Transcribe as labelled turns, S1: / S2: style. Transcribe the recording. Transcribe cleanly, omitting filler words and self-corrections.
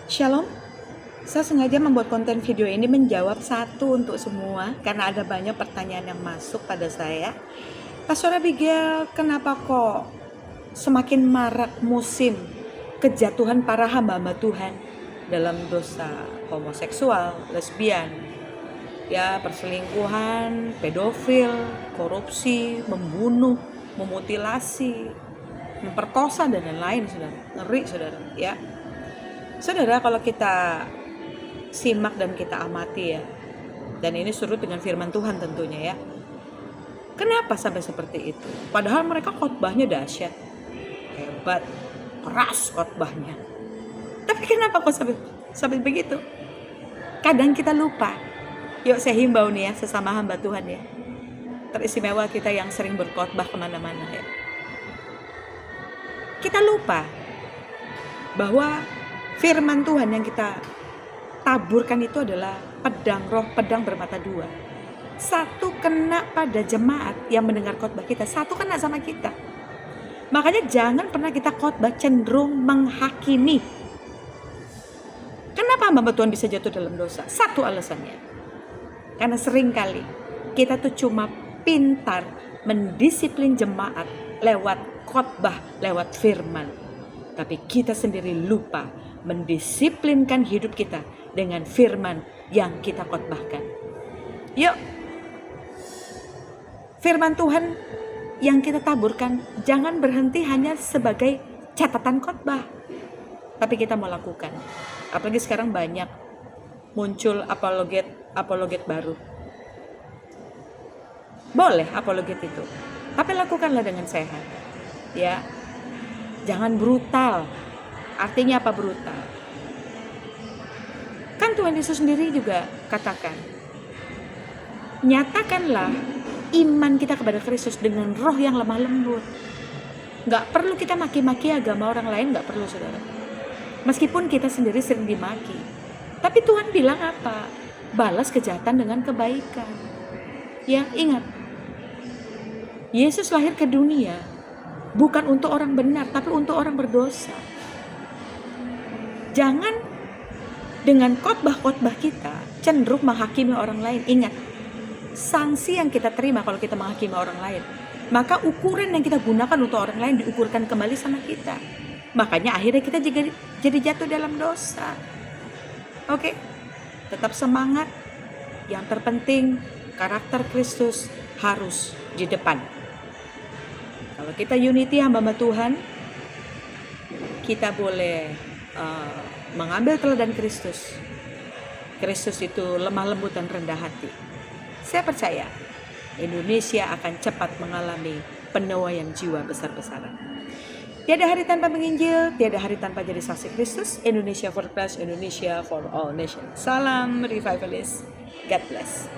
S1: Shalom, saya sengaja membuat konten video ini menjawab satu untuk semua karena ada banyak pertanyaan yang masuk pada saya. Pastor Abigail, kenapa kok semakin marak musim kejatuhan para hamba-hamba Tuhan dalam dosa homoseksual, lesbian, ya perselingkuhan, pedofil, korupsi, membunuh, memutilasi, memperkosa dan lain-lain, saudara. Ngeri, saudara, ya. Saudara, kalau kita simak dan kita amati ya, dan ini surut dengan firman Tuhan tentunya ya, kenapa sampai seperti itu? Padahal mereka khotbahnya dahsyat, hebat, keras khotbahnya. Tapi kenapa kok sampai begitu? Kadang kita lupa. Yuk saya himbau nih ya, sesama hamba Tuhan ya, teristimewa kita yang sering berkhotbah kemana-mana ya, kita lupa bahwa firman Tuhan yang kita taburkan itu adalah pedang roh, pedang bermata dua. Satu kena pada jemaat yang mendengar khotbah kita, satu kena sama kita. Makanya jangan pernah kita khotbah cenderung menghakimi. Kenapa hamba Tuhan bisa jatuh dalam dosa? Satu alasannya, karena seringkali kita tuh cuma pintar mendisiplin jemaat lewat khotbah, lewat firman, tapi kita sendiri lupa mendisiplinkan hidup kita dengan firman yang kita khotbahkan. Yuk, firman Tuhan yang kita taburkan jangan berhenti hanya sebagai catatan khotbah, tapi kita mau lakukan. Apalagi sekarang banyak muncul apologet baru. Boleh apologet itu, tapi lakukanlah dengan sehat. Ya, jangan brutal. Artinya apa brutal? Kan Tuhan Yesus sendiri juga katakan, nyatakanlah iman kita kepada Kristus dengan roh yang lemah lembut. Gak perlu kita maki-maki agama orang lain, gak perlu, saudara. Meskipun kita sendiri sering dimaki, tapi Tuhan bilang apa? Balas kejahatan dengan kebaikan. Ya, ingat, Yesus lahir ke dunia bukan untuk orang benar, tapi untuk orang berdosa. Jangan dengan khotbah-khotbah kita cenderung menghakimi orang lain. Ingat, sanksi yang kita terima kalau kita menghakimi orang lain, maka ukuran yang kita gunakan untuk orang lain diukurkan kembali sama kita. Makanya akhirnya kita jadi jatuh dalam dosa. Oke, tetap semangat. Yang terpenting karakter Kristus harus di depan. Kalau kita unity hamba Tuhan, kita boleh mengambil teladan Kristus. Kristus itu lemah lembut dan rendah hati. Saya percaya Indonesia akan cepat mengalami penuaian jiwa besar-besaran. Tiada hari tanpa menginjil, tiada hari tanpa jadi saksi Kristus. Indonesia for Christ, Indonesia for all nations. Salam revivalist. God bless.